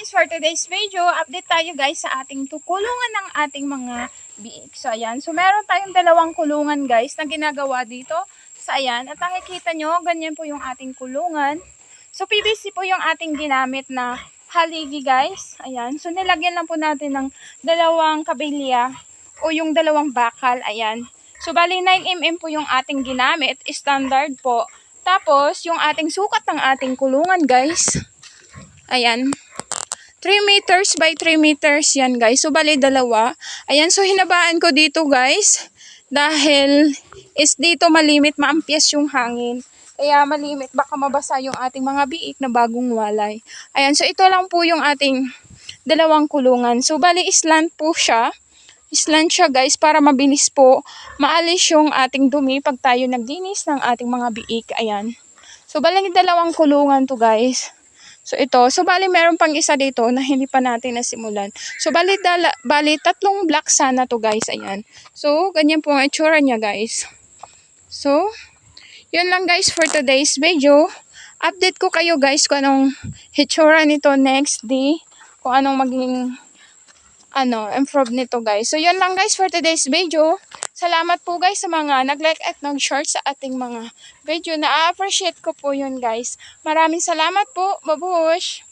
guys, for today's video, update tayo guys sa ating kulungan ng ating mga biik. So ayan, so meron tayong dalawang kulungan guys na ginagawa dito. So ayan, at nakikita nyo, ganyan po yung ating kulungan. So PVC po yung ating ginamit na haligi guys. Ayan, so nilagyan lang po natin ng dalawang kabilya o yung dalawang bakal. Ayan, so bali 9mm po yung ating ginamit, standard po. Tapos yung ating sukat ng ating kulungan guys, ayan, 3 meters by 3 meters yan guys. So bali dalawa. Ayan, so hinabaan ko dito guys. Dahil is dito malimit, maampias yung hangin. Kaya malimit, baka mabasa yung ating mga biik na bagong walay. Ayan, so ito lang po yung ating dalawang kulungan. So bali slant po siya. Slant siya guys para mabilis po maalis yung ating dumi pag tayo nagdinis ng ating mga biik. Ayan. So bali dalawang kulungan to guys. So ito, so bali meron pang isa dito na hindi pa natin nasimulan. So bali tatlong block sana to guys, ayan. So ganyan po ang itsura niya guys. So yun lang guys for today's video. Update ko kayo guys kung anong itsura nito next day, kung anong maging improve nito guys. So yun lang guys for today's video. Salamat po guys sa mga nag-like at nag-share sa ating mga video. Na-appreciate ko po yun guys. Maraming salamat po. Babush!